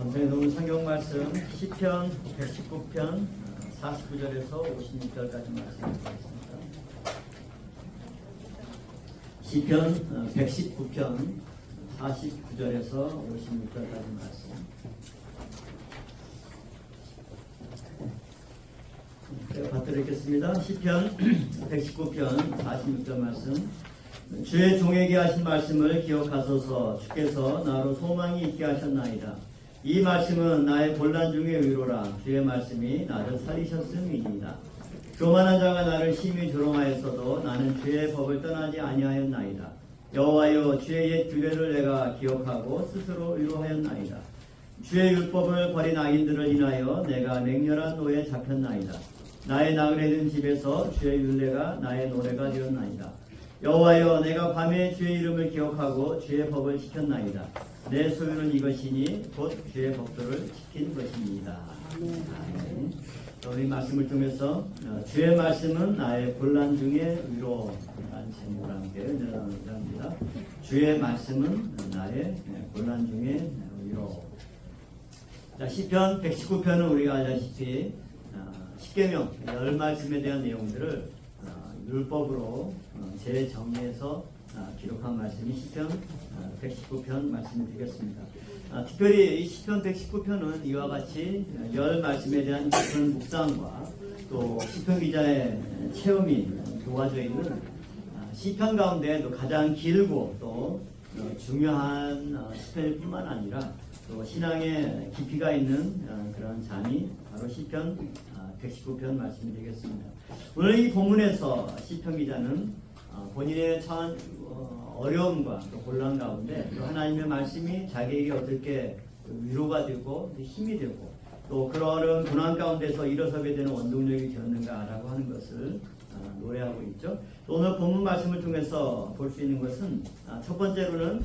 선생님 오늘 성경 말씀 시편 119편 49절에서 56절까지 말씀드리겠습니다. 시편 119편 49절에서 56절까지 말씀. 받드리겠습니다. 시편 119편 46절 말씀. 주의 종에게 하신 말씀을 기억하소서. 주께서 나로 소망이 있게 하셨나이다. 이 말씀은 나의 곤란 중의 위로라. 주의 말씀이 나를 살리셨음이니이다. 교만한 자가 나를 심히 조롱하였어도 나는 주의 법을 떠나지 아니하였나이다. 여호와여, 주의 옛 규례를 내가 기억하고 스스로 위로하였나이다. 주의 율법을 버린 악인들을 인하여 내가 맹렬한 노에 잡혔나이다. 나의 나그네된 집에서 주의 율례가 나의 노래가 되었나이다. 여호와여, 내가 밤에 주의 이름을 기억하고 주의 법을 지켰나이다. 내 소유는 이것이니 곧 주의 법도를 지킨 것입니다. 아멘. 우리 말씀을 통해서 주의 말씀은 나의 곤란 중의 위로라는 제목으로 함께 은혜를 나누고자 합니다. 주의 말씀은 나의 곤란 중의 위로. 자, 시편 119편은 우리가 알다시피 십계명 10말씀에 대한 내용들을 율법으로 재정리해서 기록한 말씀이 시편 119편 말씀이 되겠습니다. 특별히 이 시편 119편은 이와 같이 10말씀에 대한 깊은 묵상과 또 시편 기자의 체험이 도와져 있는 시편 가운데도 가장 길고 또 중요한 시편일 뿐만 아니라 또 신앙의 깊이가 있는 그런 잠이 바로 시편 119편 말씀이 되겠습니다. 오늘 이 본문에서 시편 기자는 본인의 처한 어려움과 또 곤란 가운데 또 하나님의 말씀이 자기에게 어떻게 위로가 되고 힘이 되고 또 그런 고난 가운데서 일어서게 되는 원동력이 되었는가라고 하는 것을 노래하고 있죠. 또 오늘 본문 말씀을 통해서 볼 수 있는 것은 첫 번째로는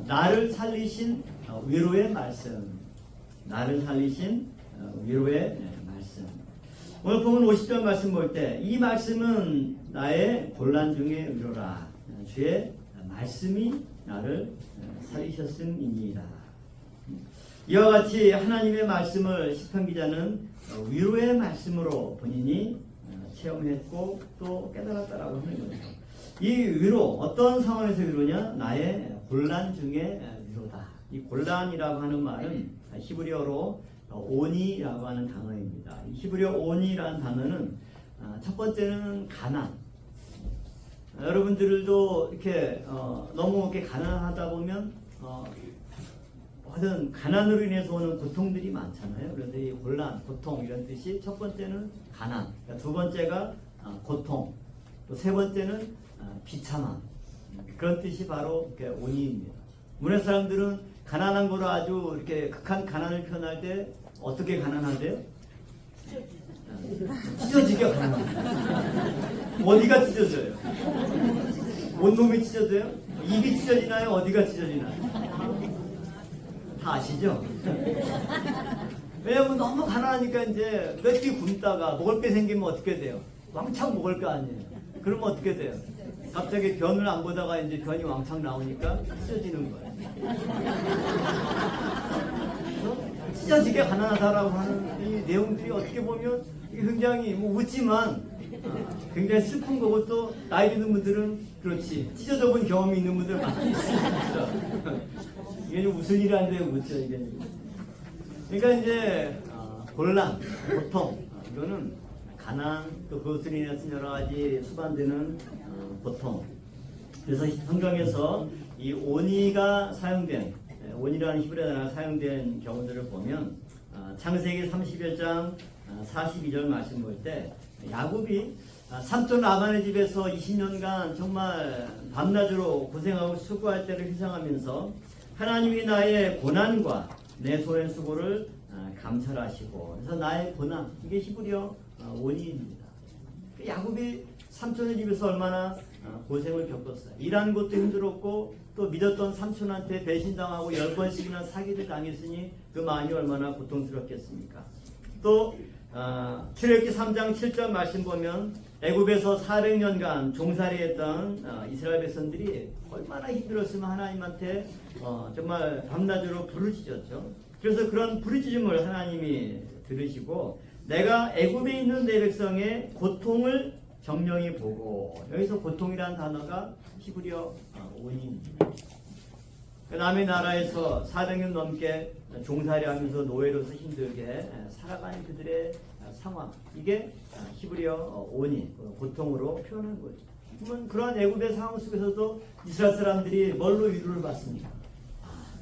나를 살리신 위로의 말씀, 나를 살리신 위로의 말씀. 오늘 보면 50절 말씀 볼 때 이 말씀은 나의 곤란 중의 위로라. 주의 말씀이 나를 살리셨음이니이다. 이와 같이 하나님의 말씀을 시편 기자는 위로의 말씀으로 본인이 체험했고 또 깨달았다라고 하는 거죠. 이 위로, 어떤 상황에서 위로냐? 나의 곤란 중의 위로다. 이 곤란이라고 하는 말은 히브리어로 오니라고 하는 단어입니다. 히브리어 오니라는 단어는 첫 번째는 가난. 여러분들도 이렇게 너무 이렇게 가난하다 보면 하여튼 가난으로 인해서 오는 고통들이 많잖아요. 그런데 이 곤란, 고통 이런 뜻이 첫 번째는 가난, 두 번째가 고통, 또 세 번째는 비참함. 그런 뜻이 바로 이렇게 오니입니다. 문의 사람들은 가난한 거로 아주 이렇게 극한 가난을 표현할 때 어떻게 가난하대요? 찢어지게 가난합니다. 어디가 찢어져요? 온몸이 찢어져요? 입이 찢어지나요? 어디가 찢어지나요? 다 아시죠? 왜냐면 너무 가난하니까 이제 몇 끼 굶다가 먹을 게 생기면 어떻게 돼요? 왕창 먹을 거 아니에요? 그러면 어떻게 돼요? 갑자기 변을 안 보다가 이제 변이 왕창 나오니까 찢어지는 거예요. 찢어지게 가난하다라고 하는 이 내용들이 어떻게 보면 굉장히 웃지만 굉장히 슬픈 거고 또 나이 드는 분들은 그렇지 찢어져 본 경험이 있는 분들 많이 있습니다. 이게 무슨 일이 안 돼요, 그렇죠? 이게. 그러니까 이제 곤란, 고통 이거는 가난 또 그것으로 인해서 여러 가지 수반되는 고통. 그래서 성경에서 이 오니가 사용된 오니라는 히브리 단어가 사용된 경우들을 보면 창세기 31장 42절 말씀 볼 때 야곱이 삼촌 라반의 집에서 20년간 정말 밤낮으로 고생하고 수고할 때를 희생하면서 하나님이 나의 고난과 내 손의 수고를 감찰하시고 그래서 나의 고난 이게 히브리어 오니입니다. 야곱이 삼촌의 집에서 얼마나 고생을 겪었어요. 일하는 것도 힘들었고 또 믿었던 삼촌한테 배신당하고 10번씩이나 사기를 당했으니 그 마음이 얼마나 고통스럽겠습니까. 또 출애굽기 3장 7절 말씀 보면 애굽에서 400년간 종살이했던 이스라엘 백성들이 얼마나 힘들었으면 하나님한테 정말 밤낮으로 부르짖었죠. 그래서 그런 부르짖음을 하나님이 들으시고 내가 애굽에 있는 내 백성의 고통을 정령히 보고, 여기서 고통이라는 단어가 히브리어 온입니다. 남의 나라에서 400년 넘게 종살이하면서 노예로서 힘들게 살아가는 그들의 상황, 이게 히브리어 온이 고통으로 표현한 거죠. 그러면 그러한 애굽의 상황 속에서도 이스라엘 사람들이 뭘로 위로를 받습니까?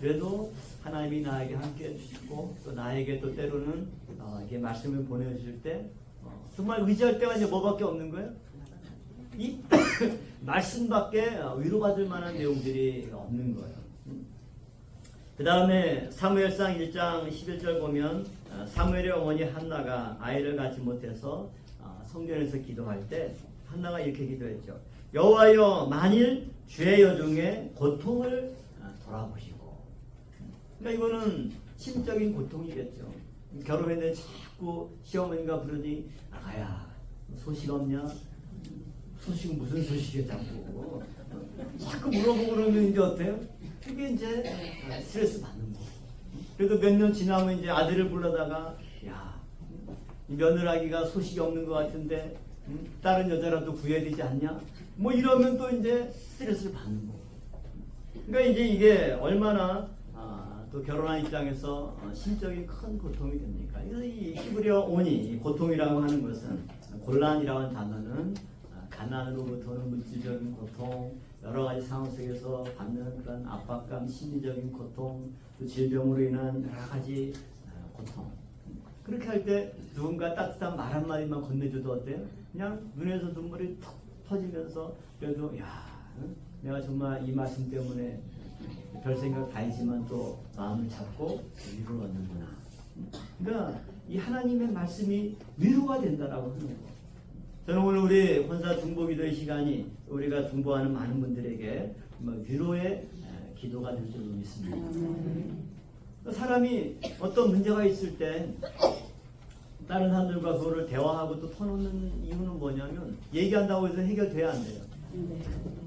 그래도 하나님이 나에게 함께 해주시고 또 나에게 또 때로는 이렇게 말씀을 보내주실 때 정말 의지할 때가 이제 뭐밖에 없는 거예요? 이 말씀밖에 위로받을 만한 내용들이 없는 거예요. 그 다음에 사무엘상 1장 11절 보면 사무엘의 어머니 한나가 아이를 갖지 못해서 성전에서 기도할 때 한나가 이렇게 기도했죠. 여호와여, 만일 주의 여종의 고통을 돌아보시고. 그러니까 이거는 심적인 고통이겠죠. 결혼했는데 자꾸 시어머니가 부르니 아가야 소식 없냐? 소식은 무슨 소식이야 자꾸. 자꾸 물어보고 그러면 이제 어때요? 그게 이제 스트레스 받는 거. 그래도 몇 년 지나면 이제 아들을 불러다가 야, 이 며느라기가 소식이 없는 것 같은데 다른 여자라도 구해야 되지 않냐? 뭐 이러면 또 이제 스트레스를 받는 거. 그러니까 이제 이게 얼마나 또 결혼한 입장에서 심적인 큰 고통이 됩니까? 그래서 이 히브리어 온이 고통이라고 하는 것은 곤란이라고 하는 단어는 가난으로부터는 물질적인 고통, 여러 가지 상황 속에서 받는 그런 압박감, 심리적인 고통, 또 질병으로 인한 여러 가지 고통. 그렇게 할 때 누군가 따뜻한 말 한마디만 건네줘도 어때요? 그냥 눈에서 눈물이 툭 터지면서 그래도 야, 내가 정말 이 말씀 때문에 별 생각 다 했지만 또 마음을 잡고 위로를 얻는구나. 그러니까 이 하나님의 말씀이 위로가 된다라고 하는 거. 저는 오늘 우리 혼사 중보기도의 시간이 우리가 중보하는 많은 분들에게 위로의 기도가 될 줄로 믿습니다. 사람이 어떤 문제가 있을 때 다른 사람들과 그거를 대화하고 또 터놓는 이유는 뭐냐면 얘기한다고 해서 해결돼야 안 돼요.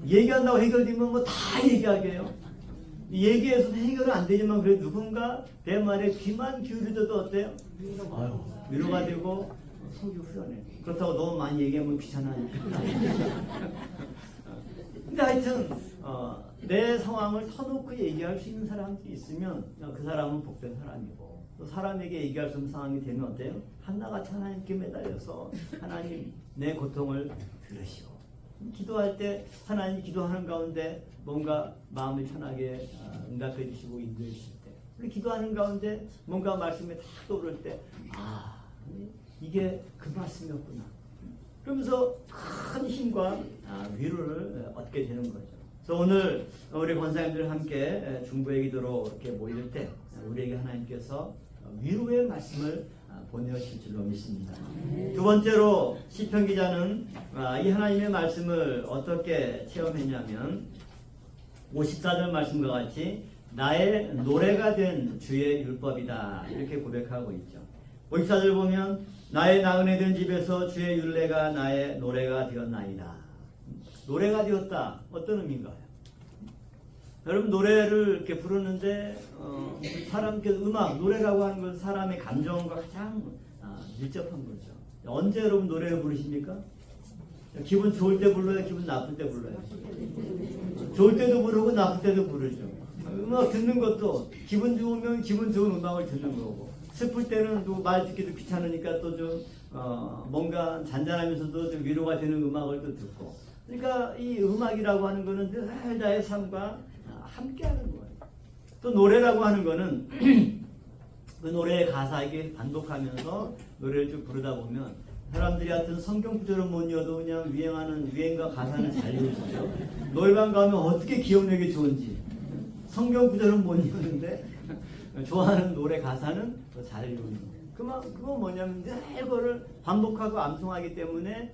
얘기한다고 해결되면 뭐 다 얘기하게 해요. 얘기해서 해결은 안 되지만 그래도 누군가 내 말에 귀만 기울여줘도 어때요? 위로가 되고 속이 후련해. 그렇다고 너무 많이 얘기하면 귀찮아니까. 근데 하여튼 내 상황을 터놓고 얘기할 수 있는 사람이 있으면 그 사람은 복된 사람이고, 또 사람에게 얘기할 수 없는 상황이 되면 어때요? 한나같이 하나님께 매달려서 하나님 내 고통을 들으시오. 기도할 때 하나님 기도하는 가운데 뭔가 마음을 편하게 응답해 주시고 인도해 주실 때, 우리 기도하는 가운데 뭔가 말씀이 탁 떠오를 때 이게 그 말씀이었구나. 그러면서 큰 힘과 위로를 얻게 되는 거죠. 그래서 오늘 우리 권사님들 함께 중보의 기도로 이렇게 모일 때 우리에게 하나님께서 위로의 말씀을 보내실 줄로 믿습니다. 두 번째로 시편 기자는 이 하나님의 말씀을 어떻게 체험했냐면 54절 말씀과 같이 나의 노래가 된 주의 율법이다 이렇게 고백하고 있죠. 54절 보면 나의 나그네 된 집에서 주의 율례가 나의 노래가 되었나이다. 노래가 되었다. 어떤 의미인가요? 여러분 노래를 이렇게 부르는데 음악, 노래라고 하는 것은 사람의 감정과 가장 밀접한 거죠. 언제 여러분 노래를 부르십니까? 기분 좋을 때 불러요? 기분 나쁠 때 불러요? 좋을 때도 부르고 나쁠 때도 부르죠. 음악 듣는 것도 기분 좋으면 기분 좋은 음악을 듣는 거고, 슬플 때는 또 말 듣기도 귀찮으니까 또 좀 뭔가 잔잔하면서도 좀 위로가 되는 음악을 또 듣고. 그러니까 이 음악이라고 하는 거는 늘 나의 삶과 함께하는 거예요. 또 노래라고 하는 거는 그 노래의 가사에게 반복하면서 노래를 쭉 부르다 보면 사람들이 하여튼 성경 구절을 못 이어도 그냥 유행과 가사는 잘 외우시죠. 노래방 가면 어떻게 기억력이 좋은지 성경 구절은 못 이었는데 좋아하는 노래 가사는 더 잘 외우는 거예요. 그거 뭐냐면 늘 그거를 반복하고 암송하기 때문에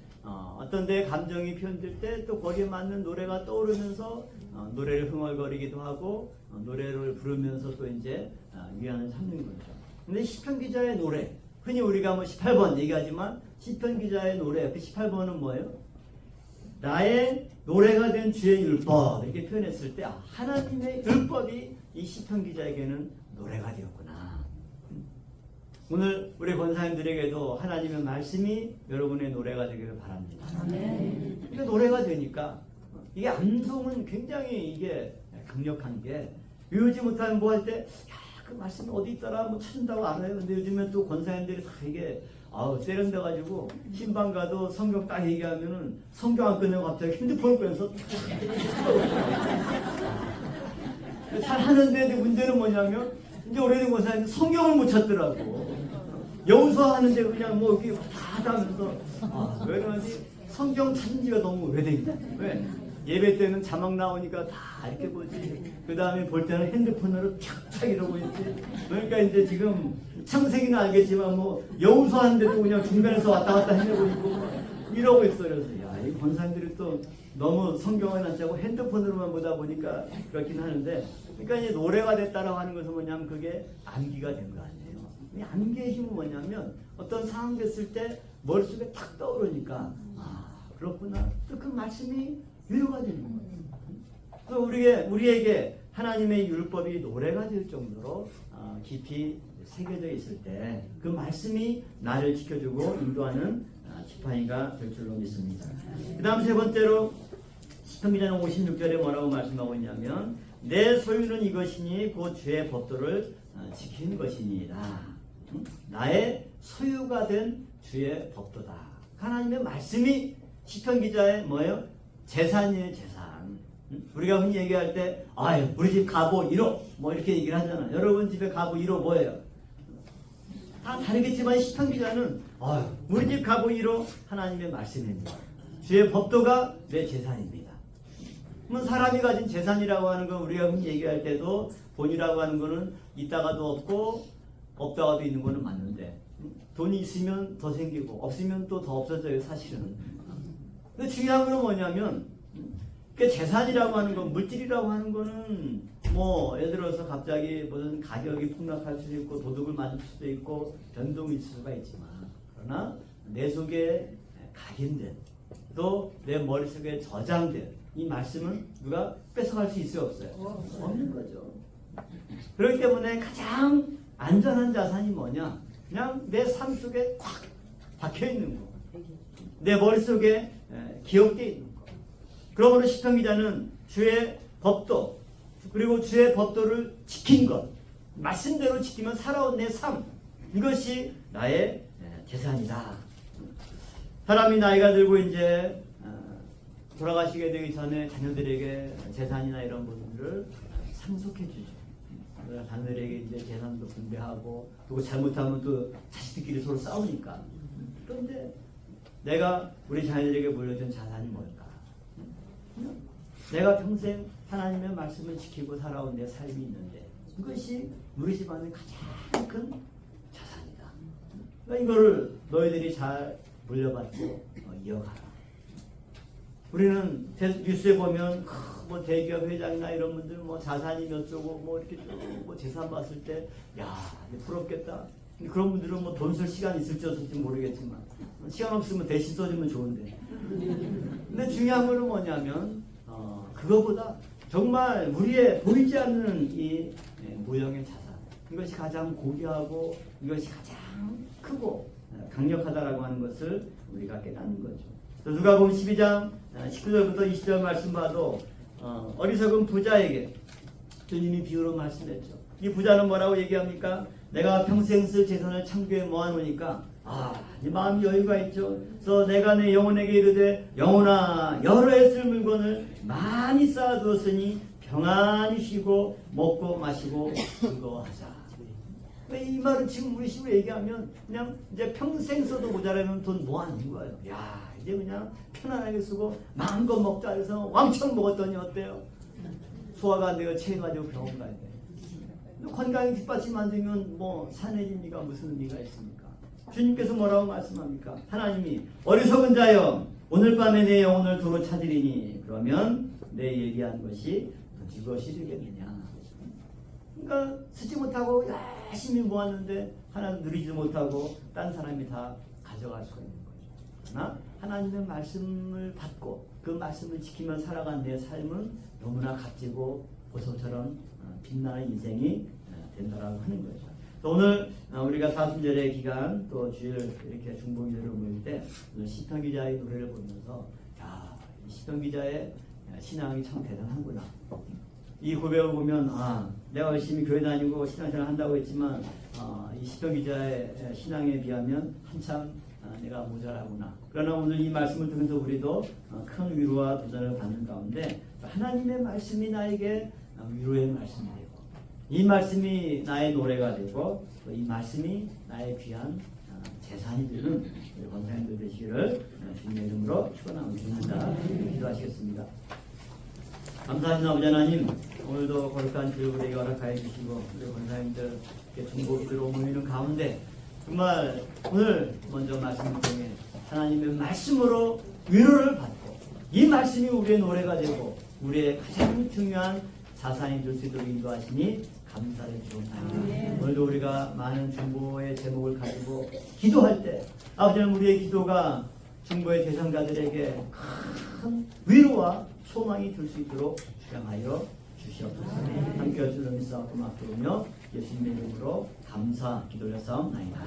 어떤 데 감정이 표현될 때 또 거기에 맞는 노래가 떠오르면서 노래를 흥얼거리기도 하고 노래를 부르면서 또 이제 위안을 삼는 거죠. 근데 시편 기자의 노래, 흔히 우리가 뭐 18번 얘기하지만 시편 기자의 노래, 그 18번은 뭐예요? 나의 노래가 된 주의 율법 이렇게 표현했을 때 하나님의 율법이 이 시편 기자에게는 노래가 되었구나. 오늘 우리 권사님들에게도 하나님의 말씀이 여러분의 노래가 되기를 바랍니다. 이게 노래가 되니까 이게 암송은 굉장히 이게 강력한 게 외우지 못하면 뭐 할 때 그 말씀이 어디 있더라 뭐 찾는다고 알아요. 근데 요즘엔 또 권사님들이 다 이게 세련돼가지고 신방 가도 성경 딱 얘기하면은 성경 안 끝내고 갑자기 핸드폰을 꺼내서 잘 하는데 문제는 뭐냐면 이제 오래된 권사님 성경을 못 찾더라고. 영서 하는데 그냥 뭐 이렇게 다 하면서 왜 그러지? 성경 찾는 지가 너무 오래되니까. 왜? 예배 때는 자막 나오니까 다 이렇게 보지. 그 다음에 볼 때는 핸드폰으로 촥촥 이러고 있지. 그러니까 이제 지금 창세기는 알겠지만 뭐 여우수 하는데도 그냥 중간에서 왔다 갔다 해내고 있고 이러고 있어요. 그래서 야, 이 권사님들이 또 너무 성경을 안 짜고 핸드폰으로만 보다 보니까 그렇긴 하는데, 그러니까 이제 노래가 됐다라고 하는 것은 뭐냐면 그게 암기가 된 거 아니에요. 이 암기의 힘은 뭐냐면 어떤 상황 됐을 때 머릿속에 탁 떠오르니까 그렇구나. 또 그 말씀이 위로가 되는 거예요. 또 우리에게 하나님의 율법이 노래가 될 정도로 깊이 새겨져 있을 때 그 말씀이 나를 지켜주고 인도하는 지팡이가 될 줄로 믿습니다. 그 다음 세 번째로 시편 기자 56절에 뭐라고 말씀하고 있냐면 내 소유는 이것이니 곧 주의 법도를 지키는 것이니이다. 나의 소유가 된 주의 법도다. 하나님의 말씀이 시편 기자의 뭐예요? 재산이에요, 재산. 우리가 흔히 얘기할 때, 우리 집 가보 1호, 뭐 이렇게 얘기를 하잖아. 여러분 집에 가보 1호 뭐예요? 다 다르겠지만 시편 기자는, 우리 집 가보 1호 하나님의 말씀입니다. 주의 법도가 내 재산입니다. 그러면 사람이 가진 재산이라고 하는 건 우리가 흔히 얘기할 때도 돈이라고 하는 거는 있다가도 없고, 없다가도 있는 거는 맞는데, 돈이 있으면 더 생기고, 없으면 또 더 없어져요, 사실은. 근데 중요한 건 뭐냐면 그 재산이라고 하는 건 물질이라고 하는 거는 뭐 예를 들어서 갑자기 무슨 가격이 폭락할 수도 있고 도둑을 맞을 수도 있고 변동이 있을 수가 있지만 그러나 내 속에 각인된 또 내 머릿속에 저장된 이 말씀은 누가 뺏어갈 수 있어요 없어요? 없는 거죠. 그렇기 때문에 가장 안전한 자산이 뭐냐? 그냥 내 삶 속에 꽉 박혀 있는 거. 내 머릿속에 기억되어 있는 것. 그러므로 시편 기자는 주의 법도 그리고 주의 법도를 지킨 것, 말씀대로 지키면 살아온 내 삶, 이것이 나의 재산이다. 사람이 나이가 들고 이제 돌아가시게 되기 전에 자녀들에게 재산이나 이런 부분들을 상속해 주죠. 자녀들에게 이제 재산도 분배하고 또 잘못하면 또 자식들끼리 서로 싸우니까. 그런데 내가 우리 자녀들에게 물려준 자산이 뭘까? 내가 평생 하나님의 말씀을 지키고 살아온 내 삶이 있는데 그것이 우리 집안의 가장 큰 자산이다. 그러니까 이거를 너희들이 잘 물려받고 이어가라. 우리는 뉴스에 보면 뭐 대기업 회장이나 이런 분들 뭐 자산이 몇 조고 뭐 이렇게 뭐 재산 봤을 때 야 부럽겠다. 그런 분들은 뭐 돈 쓸 시간 있을지 없을지 모르겠지만 시간 없으면 대신 써주면 좋은데. 근데 중요한 거는 뭐냐면 그거보다 정말 우리의 보이지 않는 이 모형의 자산, 이것이 가장 고귀하고 이것이 가장 크고 강력하다라고 하는 것을 우리가 깨닫는 거죠. 누가복음 12장 19절부터 20절 말씀 봐도 어리석은 부자에게 주님이 비유로 말씀했죠. 이 부자는 뭐라고 얘기합니까? 내가 평생 쓸 재산을 창고에 모아놓으니까 이 마음이 여유가 있죠. 그래서 내가 내 영혼에게 이르되 영혼아 여러 해 쓸 물건을 많이 쌓아두었으니 평안히 쉬고 먹고 마시고 즐거워하자. 이 말은 지금 우리 식으로 얘기하면 그냥 이제 평생 써도 모자라면 돈 모아놓은 거예요. 야 이제 그냥 편안하게 쓰고 마음껏 먹자 해서 왕창 먹었더니 어때요? 소화가 안 되고 체해가지고 병원 가야 돼. 건강이 뒷받침 안 되면 뭐 산해집니까? 무슨 의미가 있습니까? 주님께서 뭐라고 말씀합니까? 하나님이 어리석은 자여 오늘 밤에 내 영혼을 두루 찾으리니 그러면 내 얘기한 것이 이것이 되겠느냐. 그러니까 쓰지 못하고 열심히 모았는데 하나 누리지 못하고 딴 사람이 다 가져갈 수가 있는 거죠. 그러나 하나님의 말씀을 받고 그 말씀을 지키며 살아간 내 삶은 너무나 값지고 보석처럼 빛나는 인생이 된다라고 하는 거죠. 오늘 우리가 사순절의 기간 또 주일 이렇게 중보기도를 모일 때 오늘 시편 기자의 노래를 보면서 야, 이 시편 기자의 신앙이 참 대단하구나. 이 고백을 보면 내가 열심히 교회 다니고 신앙생활 한다고 했지만 이 시편 기자의 신앙에 비하면 한참 내가 모자라구나. 그러나 오늘 이 말씀을 통해서 우리도 큰 위로와 도전을 받는 가운데 하나님의 말씀이 나에게 위로의 말씀이 되고 이 말씀이 나의 노래가 되고 또 이 말씀이 나의 귀한 재산이 되는 우리 권사님들 되시기를 주님의 이름으로 축원합니다. 기도하시겠습니다. 감사합니다. 아버지 하나님, 오늘도 거룩한 주일 우리에게 허락하여 주시고 우리 권사님들 중보기도로 모이는 가운데 정말 오늘 먼저 말씀을 통해 하나님의 말씀으로 위로를 받고 이 말씀이 우리의 노래가 되고 우리의 가장 중요한 자산이 될 수 있도록 인도하시니 감사를 드립니다. 오늘도 우리가 많은 중보의 제목을 가지고 기도할 때 아버지는 우리의 기도가 중보의 대상자들에게 큰 위로와 소망이 될 수 있도록 주장하여 주시옵소서. 함께 하시는 믿사옵고 맡기오며 예수님의 이름으로 감사 기도를 사옵나이다.